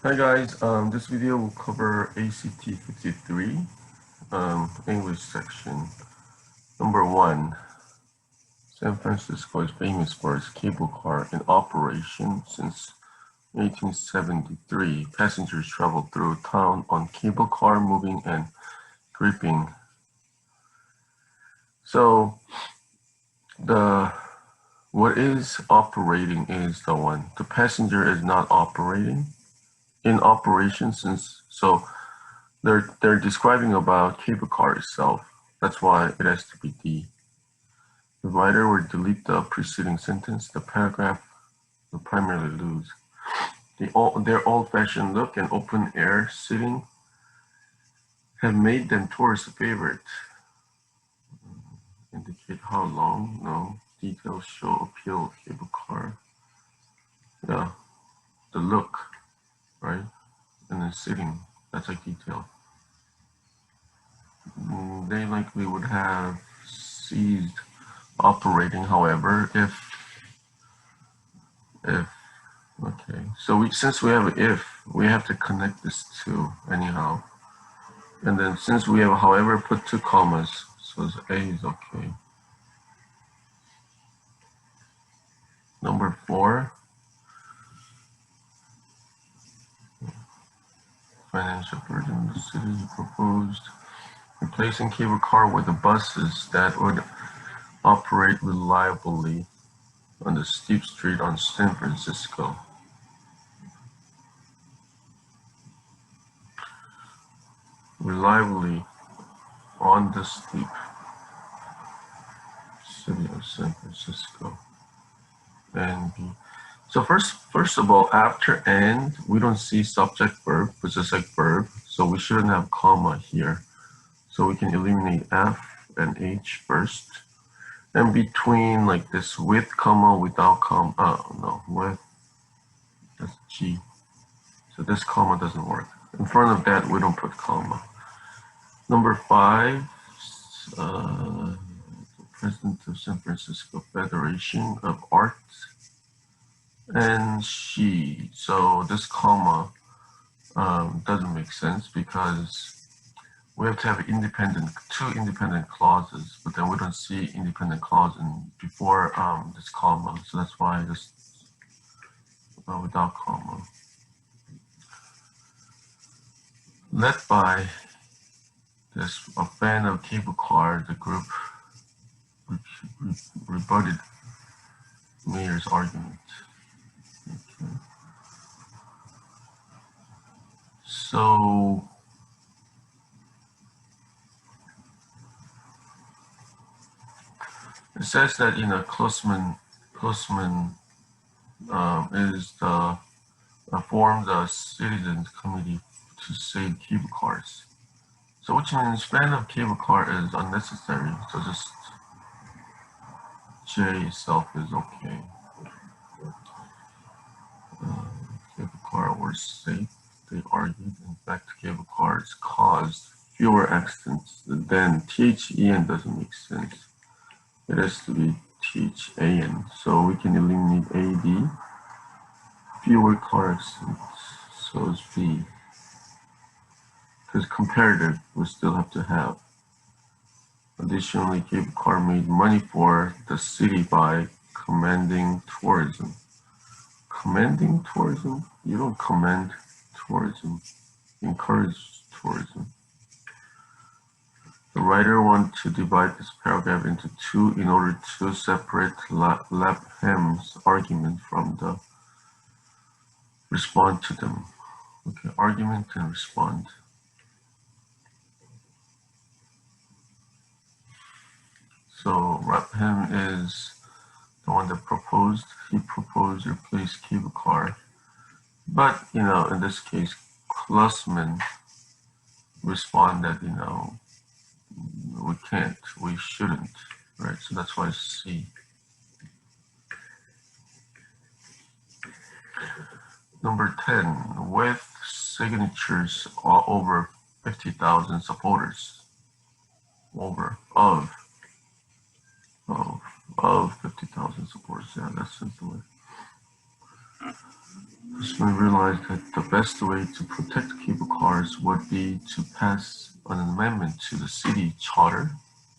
Hi guys, this video will cover ACT53 English section. Number 1. San Francisco is famous for its cable car in operation since 1873. Passengers travel through town on cable car, moving and gripping. So what is operating is the one. The passenger is not operating. In operation since they're describing about cable car itself. That's why it has to be D. The writer will delete the preceding sentence. The paragraph will primarily lose. Their old-fashioned look and open-air sitting have made them tourist favorite. Indicate how long? No. Details show appeal of cable car. Yeah, the look, right? And then sitting, that's like detail. They likely would have ceased operating, however, if okay, so since we have if, we have to connect this to anyhow, and then since we have however, put 2 commas, so A is okay. Number 4, financial burden. The city proposed replacing cable car with the buses that would operate reliably on the steep street on San Francisco. Reliably on the steep city of San Francisco. And B. So first of all, after and, we don't see subject verb, but just like verb. So we shouldn't have comma here. So we can eliminate F and H first. And between like this with comma, without comma, no, with, that's G. So this comma doesn't work. In front of that, we don't put comma. Number 5, the President of San Francisco Federation of Arts. And she, so this comma doesn't make sense because we have to have two independent clauses, but then we don't see independent clause before this comma, so that's why this without comma. Led by a fan of cable car, the group rebutted Mayer's argument. Okay. So it says that Klussman is formed a citizens committee to save cable cars. So which means fan of cable car is unnecessary. So just J itself is okay. Cable car were safe, they argued. In fact, cable cars caused fewer accidents than THEN doesn't make sense. It has to be THAN. So we can eliminate AD. Fewer car accidents. So it's B. Because comparative, we still have to have. Additionally, cable car made money for the city by commanding tourism. Commanding tourism? You don't command tourism. You encourage tourism. The writer wants to divide this paragraph into 2 in order to separate Lapham's argument from the respond to them. Okay, argument and respond. So Lapham is the one that proposed. He proposed replace cable car. But, in this case, Klussman responded, we can't, we shouldn't, right? So that's why it's C. Number 10, with signatures over 50,000 supporters. Of 50,000 supporters. Yeah, that's simply. We realized that the best way to protect cable cars would be to pass an amendment to the city charter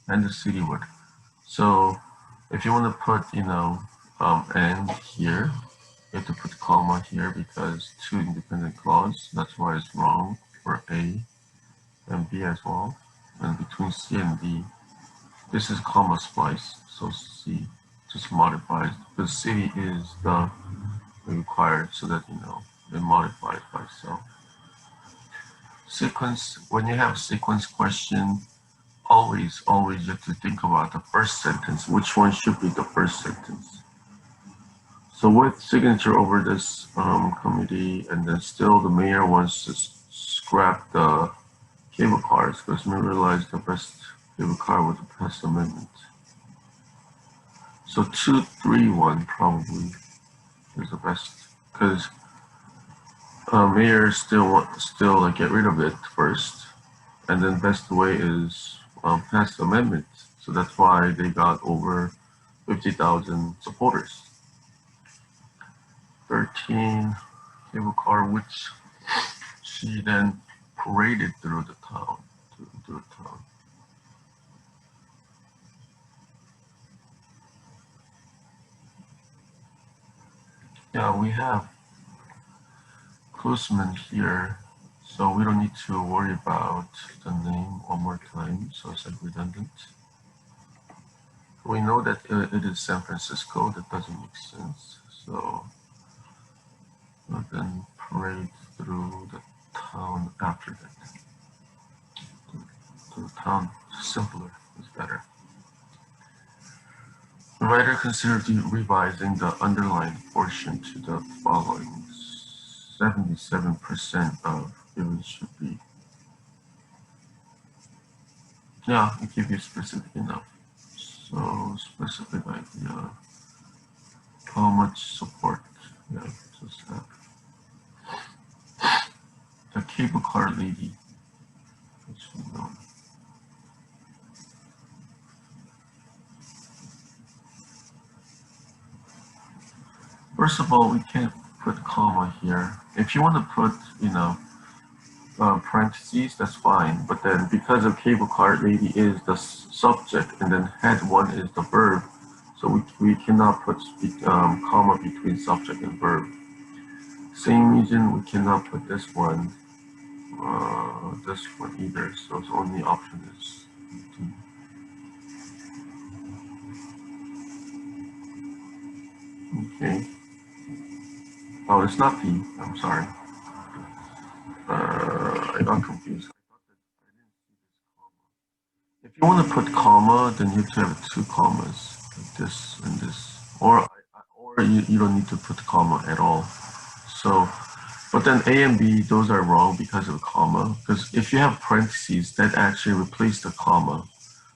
and the city would. So if you want to put, and here, you have to put comma here because two independent clause. That's why it's wrong for A and B as well. And between C and D, this is comma splice. So C just modifies. The city is the required so that it modifies by itself. Sequence, when you have sequence question, always you have to think about the first sentence. Which one should be the first sentence? So with signature over this committee, and then still the mayor wants to scrap the cable cars because we realized the best cable car was the pass amendment. So 231 probably is the best because mayor still get rid of it first, and then best way is pass amendment. So that's why they got over 50,000 supporters. 13 cable car, which she then paraded through the town. Yeah, we have Klusman here, so we don't need to worry about the name one more time, so it's like redundant. We know that it is San Francisco, that doesn't make sense, so we'll then parade through the town after that. To the town, simpler is better. The writer considered revising the underlined portion to the following. 77% of it should be. Yeah, it gives you specific enough. So specific idea. How much support? Yeah, just have. The cable car lady. First of all, we can't put comma here. If you want to put, parentheses, that's fine. But then because the cable car lady is the subject and then head one is the verb, so we cannot put comma between subject and verb. Same reason we cannot put this one either. So the only option is D. Okay. Oh, it's not D. I'm sorry. I got confused. If you want to put comma, then you have to have two commas, like this and this, or you don't need to put comma at all. So, but then A and B, those are wrong because of comma. Because if you have parentheses, that actually replace the comma.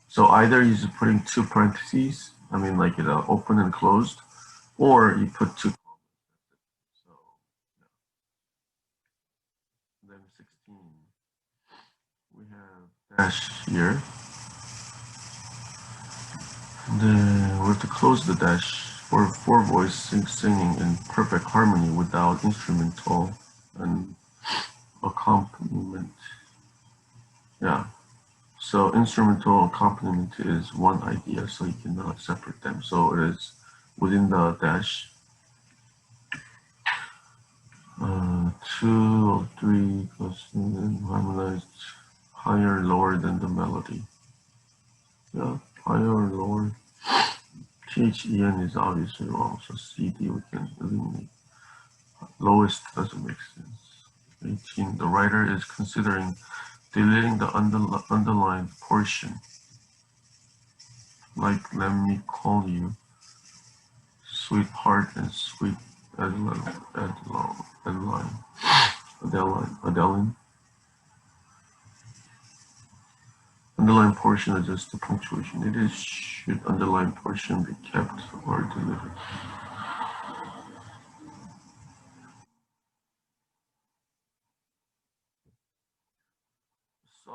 So either you're just putting two parentheses, I mean like open and closed, or you put two commas. So, yeah. Then 16, we have dash here. Then we have to close the dash for four voice singing in perfect harmony without instrumental and accompaniment. Yeah. So instrumental accompaniment is one idea, so you cannot separate them. So it is within the dash. 2 or 3 harmonized higher, lower than the melody. Yeah, higher or lower. THEN is obviously wrong, so CD we can eliminate. Lowest doesn't make sense. 18. The writer is considering deleting the underlined portion. Like, let me call you sweetheart and sweet Adeline. Underline portion is just the punctuation. It is should underline portion be kept or deleted.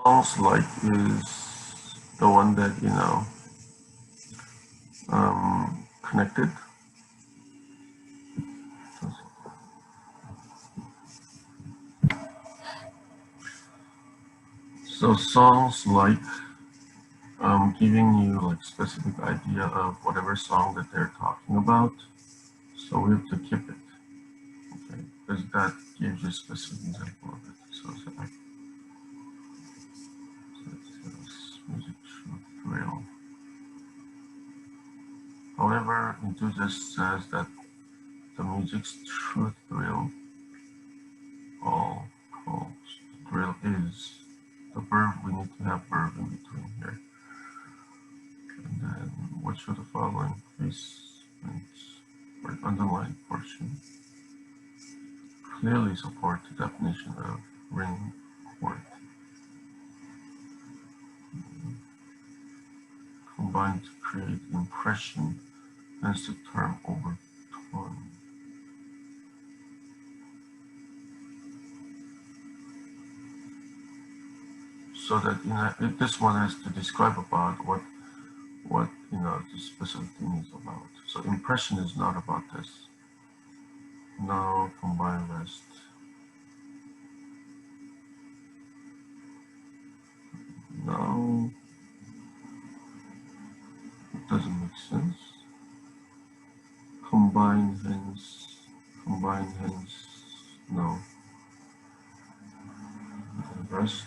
Sounds like is the one that connected. So songs like giving you like specific idea of whatever song that they're talking about. So we have to keep it, okay? Because that gives you a specific example of it. So it's like music truth thrill. However, enthusiast says that the music's truth thrill, all calls thrill is the verb. We need to have verb in between here. And then what should the following statements or underlined portion clearly support the definition of ring chord combined to create impression, hence the term overtone. So that this one has to describe about what the specific thing is about. So impression is not about this. Now combine rest. No, it doesn't make sense. Combine hence. Combine hence. No. Rest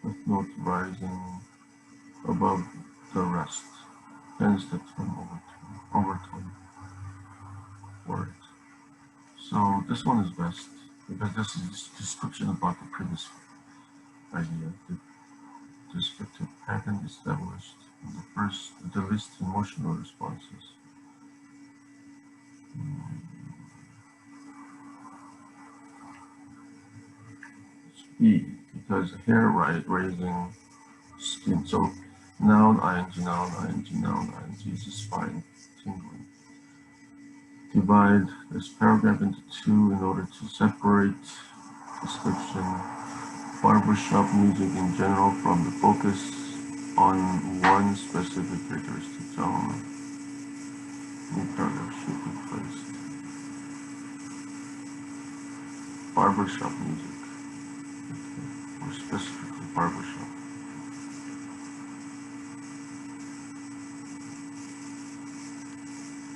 with note rising above the rest. Hence the term overtone word. So this one is best because this is description about the previous idea. The descriptive pattern established in the least emotional responses. E, because hair raising skin. So noun, ing, noun, ing, noun, ing is spine tingling. Divide this paragraph into two in order to separate description barbershop music in general from the focus on one specific characteristic genre. New paragraph should be placed. Barbershop music, okay. Or specifically barbershop.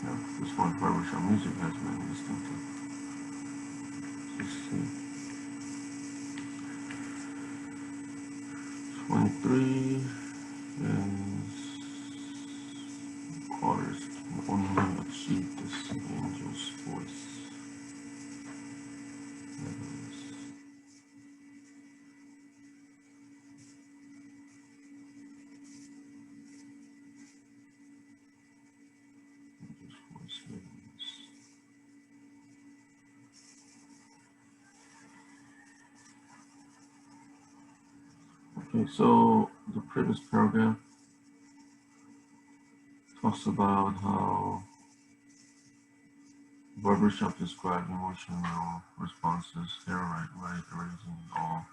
Yeah, this one barbershop music has many distinctive. Let's see. 23 is quarters can only achieve this angel's voice. Angel's voice means. Okay, so the previous paragraph talks about how barbershop described emotional responses, hair raising and all.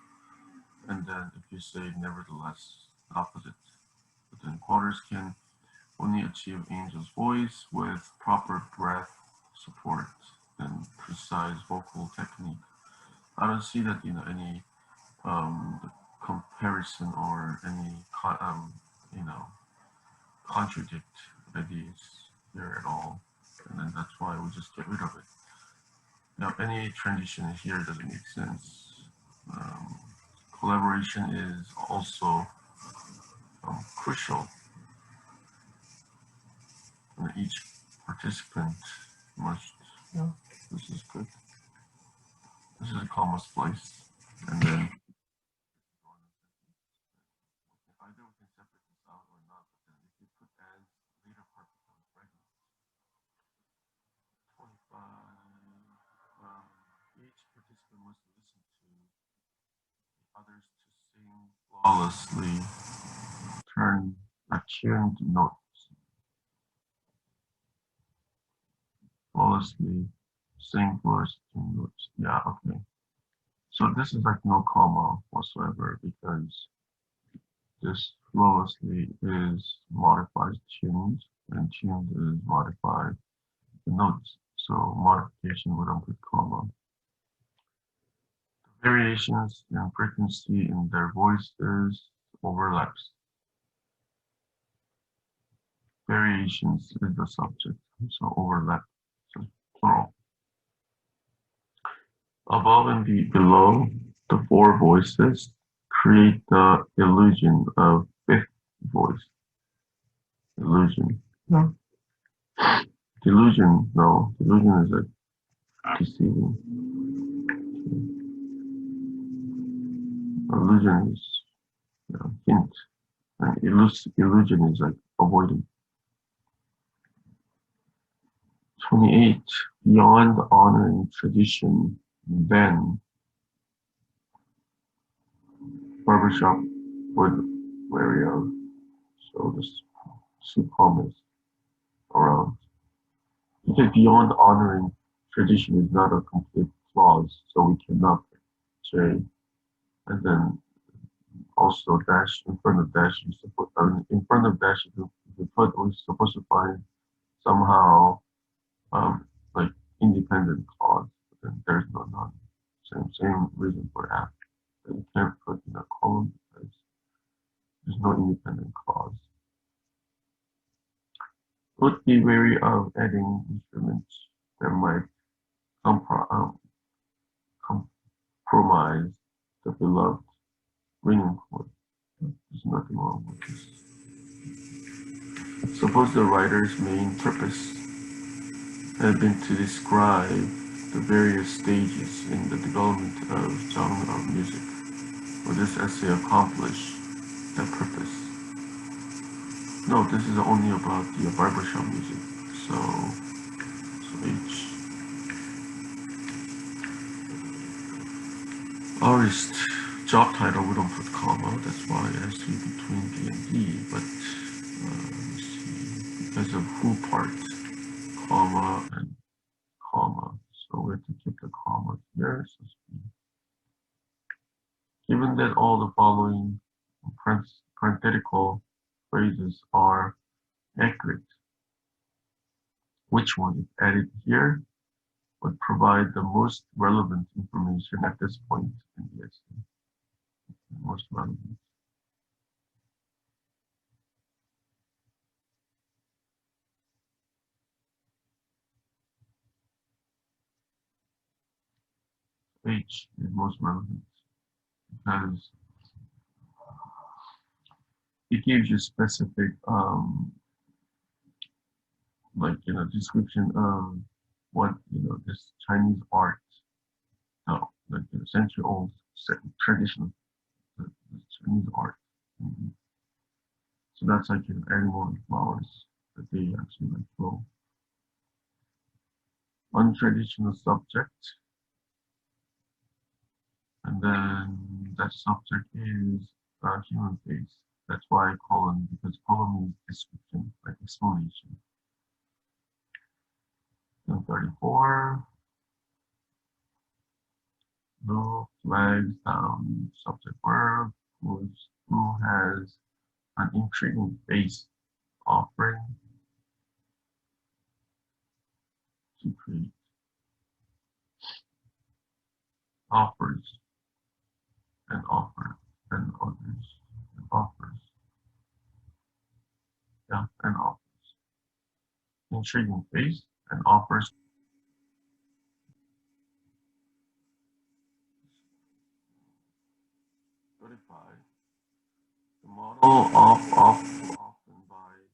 And then if you say nevertheless, opposite. But then quarters can only achieve angel's voice with proper breath support and precise vocal technique. I don't see that any comparison or any contradict ideas here at all, and then that's why we just get rid of it. Now, any transition here doesn't make sense. Collaboration is also crucial, and each participant must. Yeah, this is good. This is a comma place, and then either we can separate this out or not. But then if you put as later part becomes pregnant. 25. Each participant must listen to the others to sing flawlessly. Turn a tuned note flawlessly. Sing flawless tuned notes. Yeah, okay. So this is like no comma whatsoever because this flawlessly is modified tuned and tuned is modified the notes. So modification without the comma. Variations in frequency in their voices overlaps. Variations is the subject, so overlap, so plural. Above and below, the four voices create the illusion of fifth voice. Illusion. No. Delusion. No. Delusion is like deceiving. Illusion is hint. And illusion is like avoiding. 28. Beyond honoring tradition, then barbershop would wary of. So this supremacy around. Because beyond honoring tradition is not a complete clause, so we cannot say. And then also dash in front of dash, in front of dash, if you put, we're supposed to find somehow like independent clause, but then there's no none. Same reason for after. You can't put in a column because there's no independent clause. Would be wary of adding instruments that might compromise the beloved ringing chord. There's nothing wrong with this. Suppose the writer's main purpose had been to describe the various stages in the development of genre of music. Will this essay accomplish that purpose? No, this is only about the barbershop music. So H. Artist job title, we don't put comma. That's why it has to be between B and D. But let me see, because of who part, comma and comma. So we have to keep the comma here. So given that all the following parenthetical phrases are accurate, which one, if added here, would provide the most relevant information at this point in the essay? Most relevant. H is most relevant because it gives you specific like description of what this Chinese art, like century-old traditional Chinese art. So that's like animal and flowers that they actually like grow. Untraditional subject, and then that subject is human face. That's why I colon, because colon means description, like explanation. And 34. No flags down subject verb who has an intriguing face offering to create offers and offer and others and offers. Yeah, and offers. Intriguing face and offers. The model often buys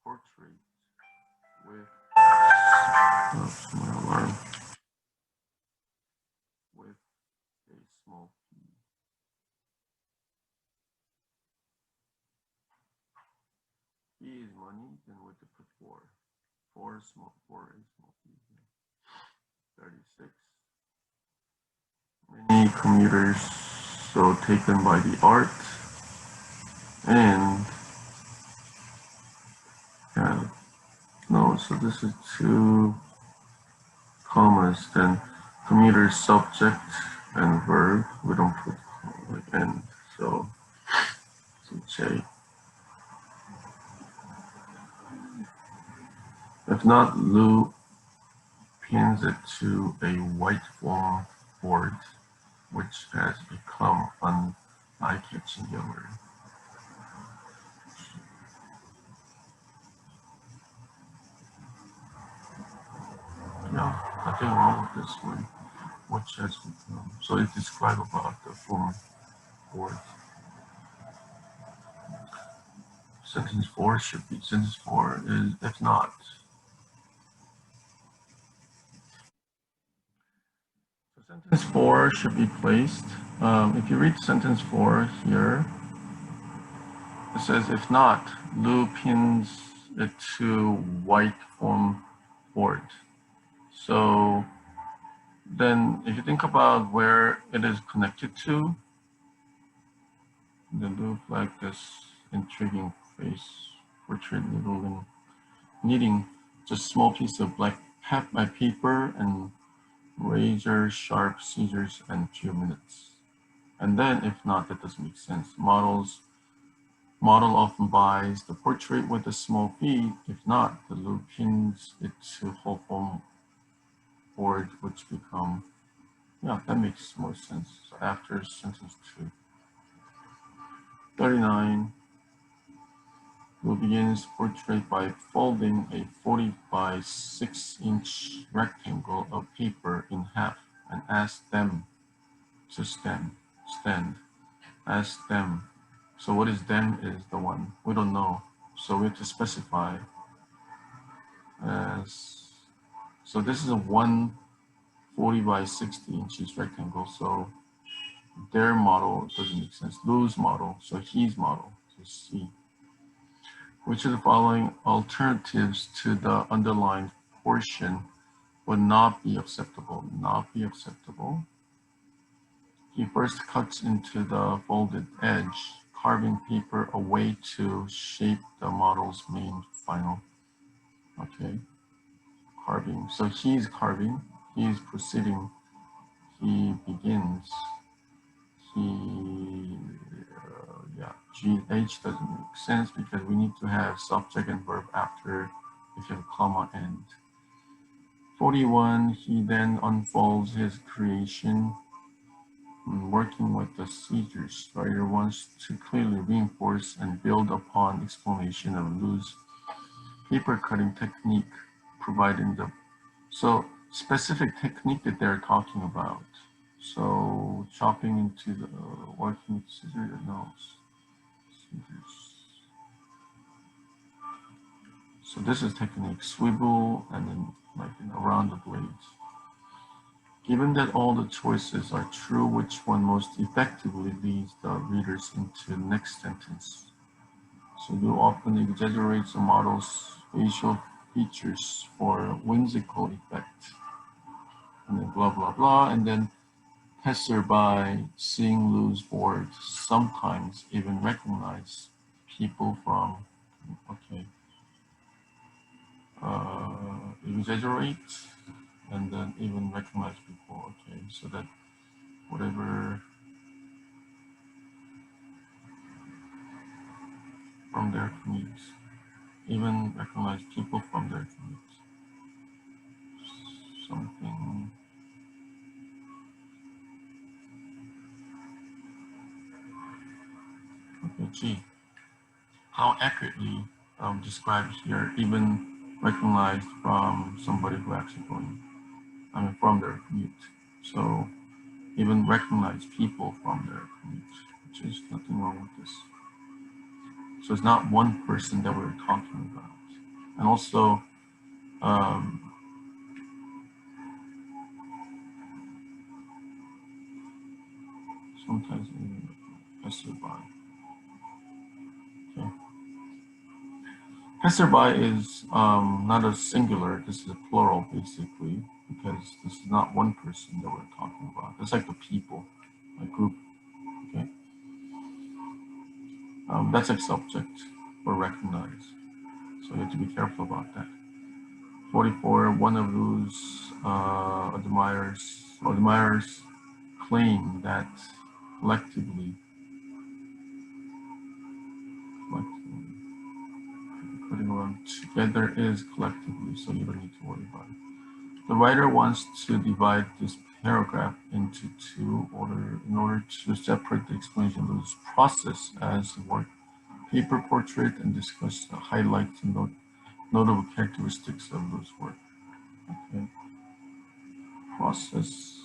portraits with my alarm with a small p. P is money, then with the put four. Four is small p. 36. Many commuters so taken by the art and no, so this is 2 commas, then commuter subject and verb, we don't put like and, so say if not Lu pins it to a white foam board, which has become an eye-catching yellow. Yeah, nothing wrong with this one, which has become. So it describes about the foam board. Sentence 4 should be, sentence 4 is, if not. So sentence 4 should be placed. If you read sentence 4 here, it says, if not, Lou pins it to white foam board. So then if you think about where it is connected to, the loop like this intriguing face, portrait needle and needing just small piece of black paper and razor sharp scissors and few minutes. And then if not, that doesn't make sense. Model often buys the portrait with a small fee. If not, the loop pins it to whole foam board, which become, yeah, that makes more sense. So after sentence 2. 39. Lou begins portrait by folding a 40 by 6-inch rectangle of paper in half and asks them to stand. Ask them. So what is them is the one. We don't know. So we have to specify as, so this is a 140 by 60 inches rectangle. So their model doesn't make sense. Lou's model, so his model, so C. Which of the following alternatives to the underlined portion would not be acceptable? Not be acceptable. He first cuts into the folded edge, carving paper away to shape the model's main final. Okay, carving. So he's carving, he's proceeding, he begins, he, yeah, H doesn't make sense because we need to have subject and verb after if you have a comma end. 41, he then unfolds his creation, working with the scissors. Writer wants to clearly reinforce and build upon explanation of Lou's paper cutting technique providing the, so specific technique that they're talking about. So chopping into the, working with scissors, no, scissors. So this is technique, swivel and then like around the blades. Given that all the choices are true, which one most effectively leads the readers into the next sentence? So you often exaggerate the model's facial features for whimsical effect. And then blah, blah, blah. And then passerby seeing Lou's board sometimes even recognize people from, okay, exaggerate and then even recognize people. Okay, so that whatever from their commutes, even recognize people from their commutes. Something. Okay, G. How accurately described here, even recognized from somebody who actually going, I mean, from their commute. So even recognize people from their commute, which is nothing wrong with this. So it's not one person that we're talking about. And also, sometimes even passerby. Okay. Passerby is not a singular, this is a plural basically, because this is not one person that we're talking about. It's like the people, a group, okay? That's like subject or recognize. So you have to be careful about that. 44, one of those admirers claim that collectively, putting around together is collectively, so you don't need to worry about it. The writer wants to divide this paragraph into two in order to separate the explanation of this process as work, paper portrait, and discuss the highlights and notable characteristics of those work. Okay. Process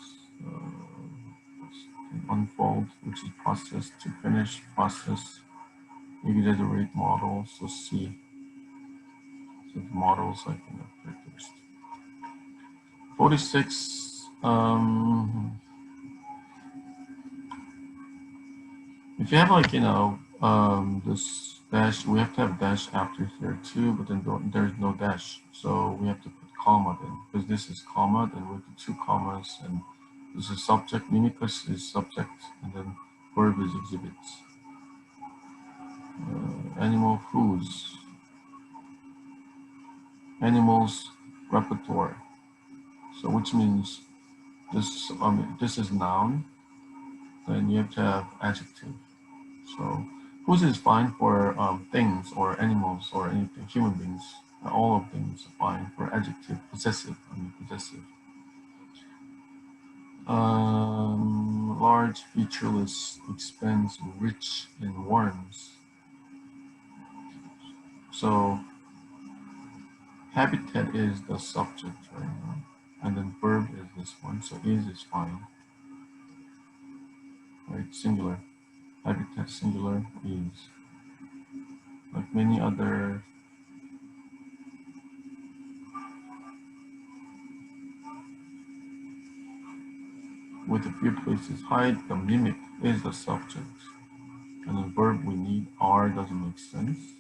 unfold, which is process to finish, process, exaggerate model, so C. So the models like characteristics. 46. If you have like this dash, we have to have dash after here too, but then there's no dash, so we have to put comma then, because this is comma, then with the two commas, and this is subject, mimicus is subject, and then verb is exhibits. Animal foods, animals repertoire. So which means this is noun, then you have to have adjective. So whose is fine for things or animals or anything, human beings. All of things are fine for adjective, possessive, possessive. Large, featureless, expense, rich in worms. So habitat is the subject right now, and then verb is this one, so is fine. Right, singular. Habitat singular is. Like many other with a few places hide, the mimic is the subject. And the verb we need, are, doesn't make sense.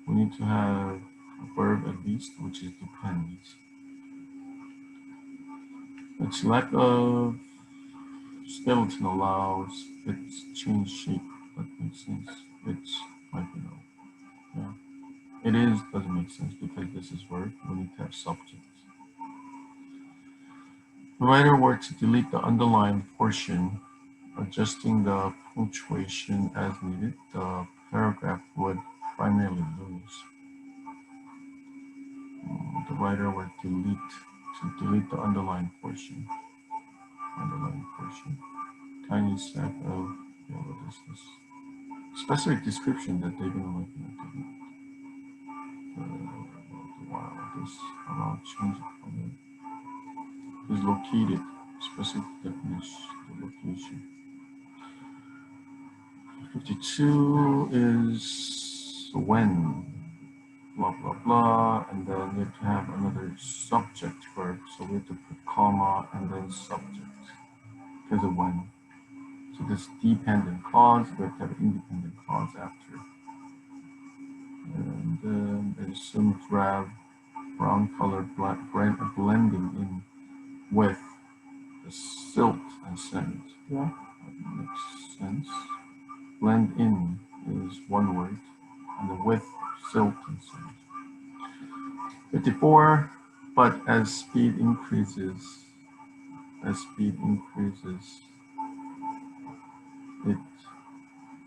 We need to have a verb at least, which is depends. Its lack of skeleton allows its change shape. That makes sense. It's like, yeah. It is doesn't make sense because this is verb. We need to have subject. The writer were to delete the underlined portion, adjusting the punctuation as needed, the paragraph would primarily lose. The writer would delete the underlined portion. Tiny sack of, what is this? Specific description that they're gonna like delete. Wow, this I'll change it from it. Is located. Specific definition, the location. 52 is when, blah, blah, blah, and then you have to have another subject verb, so we have to put comma and then subject, because of when. So this dependent clause, we have to have independent clause after. And then it assumes drab, brown color, blending in with the silt and sand. Yeah, that makes sense. Blend in is one word, and the with, silt, and sand. 54, but as speed increases, it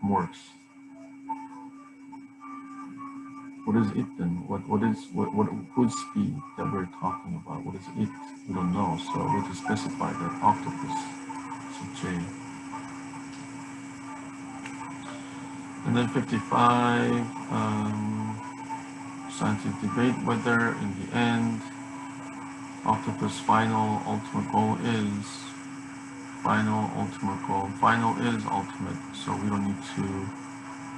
morphs. What is it then? Whose speed that we're talking about? What is it? We don't know, so we have to specify that octopus. So J. And then 55, scientific debate whether in the end octopus final ultimate goal is final is ultimate, so we don't need to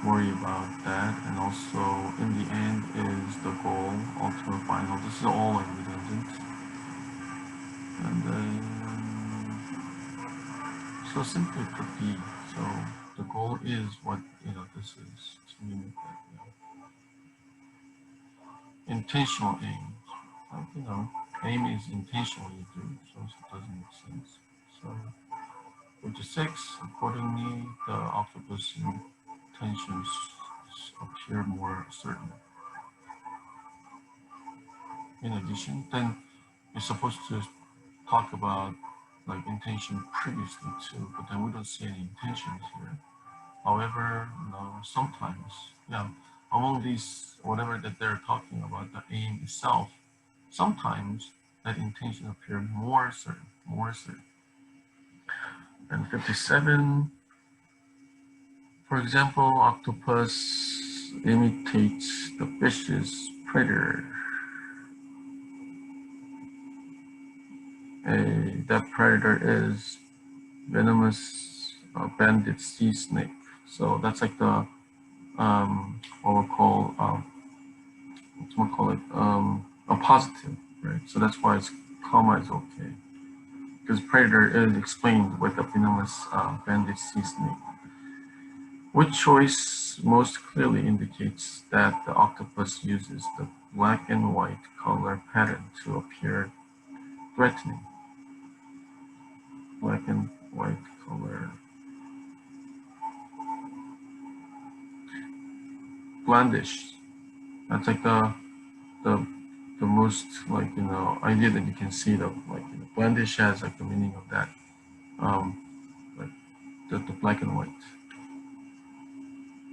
worry about that. And also in the end is the goal, ultimate final. This is all like redundant. And then so simply put B. So the goal is what this is to mimic that. Intentional aim. Aim is intentionally do, so it doesn't make sense. So 56, accordingly, the octopus intentions appear more certain. In addition, then you're supposed to talk about like intention previously too, but then we don't see any intentions here. However, sometimes, among these, whatever that they're talking about, the aim itself, sometimes let intention appear more certain, more certain. And 57, for example, octopus imitates the fish's predator. That predator is venomous banded sea snake. So that's like the what we'll call a positive, right? So that's why it's comma is okay, because predator is explained with the venomous banded sea snake. Which choice most clearly indicates that the octopus uses the black and white color pattern to appear threatening? Black and white color. Blandish. That's like the the most idea that you can see the blandish has like the meaning of that like the black and white.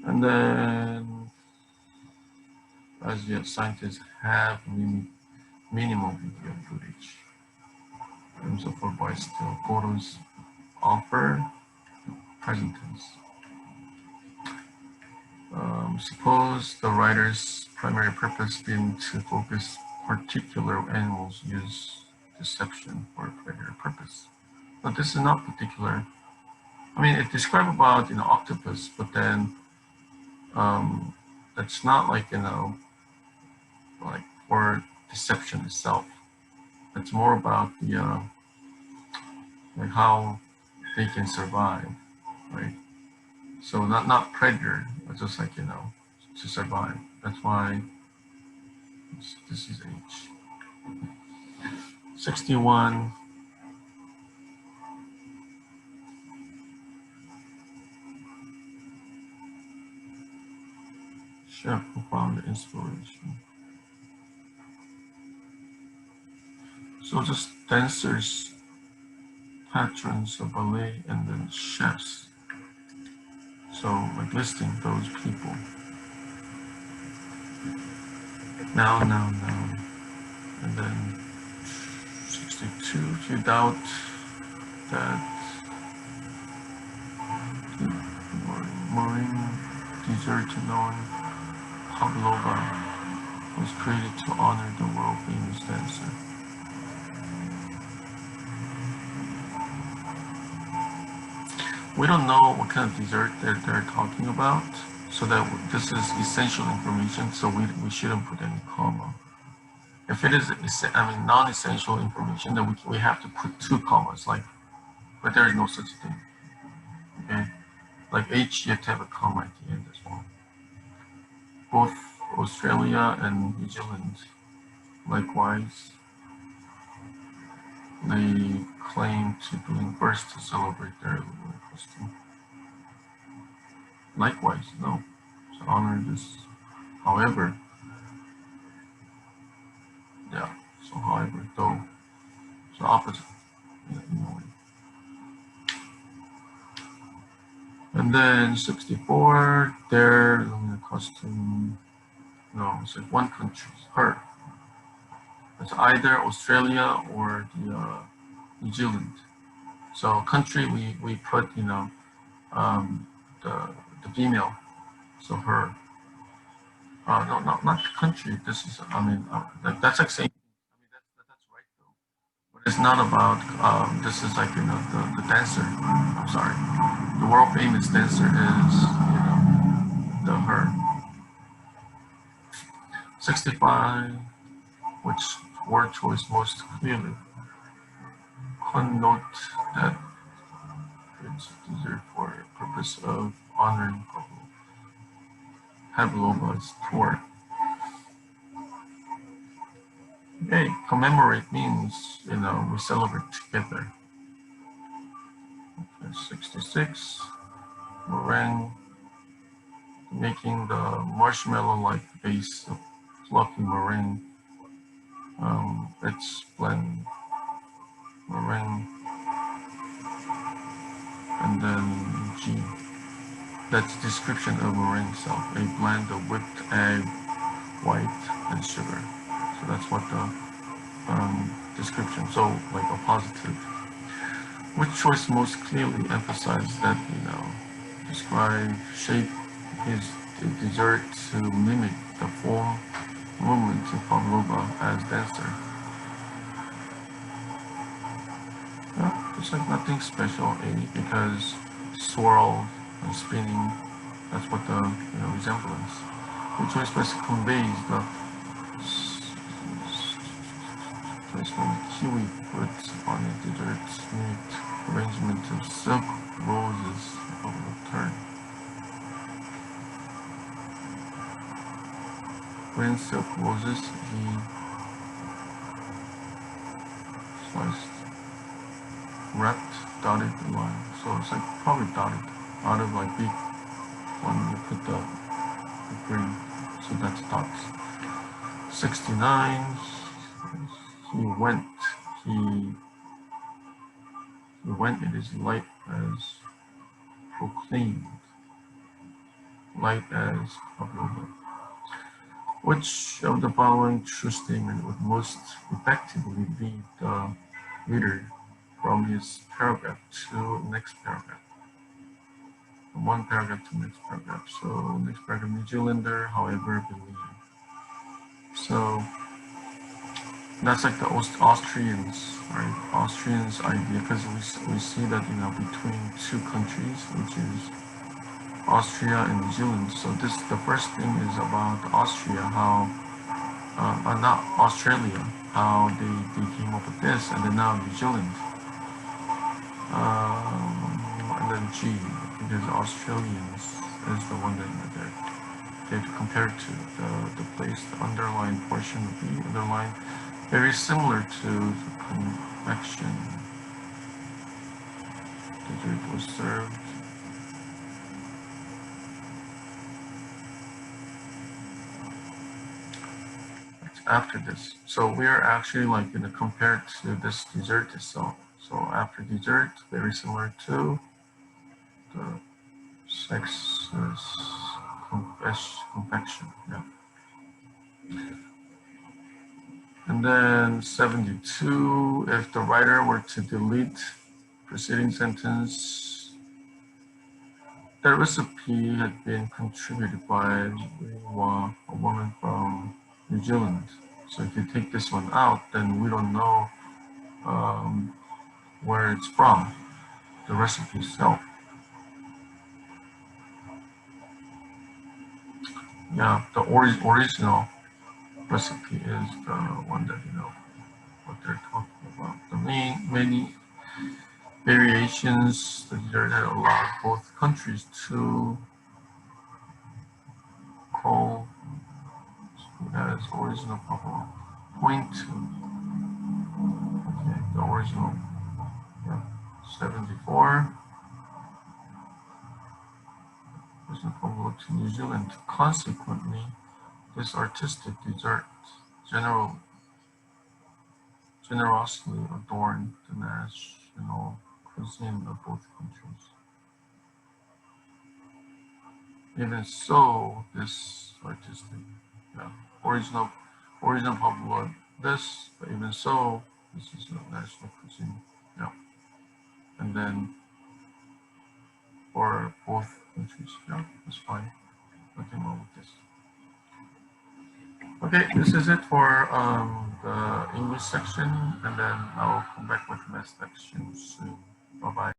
And then as yet scientists have minimal video footage. And so far by still photos offer present tense. Suppose the writer's primary purpose being to focus particular animals use deception for a greater purpose. But this is not particular. I mean, it describes about octopus, but then it's not like like for deception itself. It's more about the like how they can survive, right? So not predator, but just like to survive. That's why this is H. 61. Chef who found the inspiration. So just dancers, patrons of ballet, and then chefs. So like listing those people. Now. And then 62, if you doubt that the marine dessert known pavlova was created to honor the world-famous dancer. We don't know what kind of dessert they're talking about, so that this is essential information, so we shouldn't put any comma. If it is, non-essential information, then we have to put 2 commas, but there is no such thing, okay? Like H, you have to have a comma at the end as well. Both Australia and New Zealand, likewise, they claim to bring birds to celebrate their lunar custom. Likewise, no, to honor this. However, yeah, so however, though, so opposite, in a way. And then 64, their lunar custom, no, it's like one country, her. It's either Australia or the New Zealand. So country, we put, the female, so her. No, not the country. This is, that's like saying, that's right though. But it's not about, this is like, the dancer. I'm sorry. The world famous dancer is, the her. 65, which word choice most clearly connote that it's dessert for the purpose of honoring Pavlova's tour. Okay, commemorate means, we celebrate together. Okay, 66, meringue, making the marshmallow-like base of fluffy meringue. It's blend meringue, and then G. That's description of meringue itself, a blend of whipped egg, white, and sugar. So that's what the description, so like a positive. Which choice most clearly emphasizes that, describe, shape his dessert to mimic the form movement of pavlova as dancer? Yeah, it's like nothing special, because swirl and spinning, that's what the resemblance. Which choice best conveys the choice when kiwi fruits on a dessert mimicked arrangement of silk roses of a turn. Green silk roses, he sliced, wrapped, dotted the line. So it's like probably dotted out of like big when you put the green. So that's dots. 69. He went. He went. It is light as proclaimed. Light as pavlova. Which of the following true statement would most effectively lead the reader from his paragraph to next paragraph? From one paragraph to next paragraph. So next paragraph, New Zealander, however, believe. So that's like the Austrians, right? Austrians idea, because we see that between two countries, which is Austria and New Zealand. So the first thing is about Austria, how not Australia, how they came up with this, and then now New Zealand, and then G, because Australians is the one that they've compared to the place, the underlined portion of the underline, very similar to the convection. Dessert was served. After this, so we are actually like going to compare to this dessert itself. So after dessert, very similar to the sex's confection. Yeah. And then 72, if the writer were to delete preceding sentence, the recipe had been contributed by a woman from New Zealand. So if you take this one out, then we don't know where it's from, the recipe itself. Yeah, the original recipe is the one that what they're talking about. The many variations that allow both countries to call as original problem. Point to the original. Yeah, 74. Original problem to New Zealand. Consequently, this artistic dessert generously adorned the national cuisine of both countries. Even so, this artistic, original pavlova, this, but even so, this is a national cuisine. Yeah, and then for both countries, yeah, that's fine. Nothing wrong with this. Okay, this is it for the English section, and then I'll come back with the next section soon. Bye bye.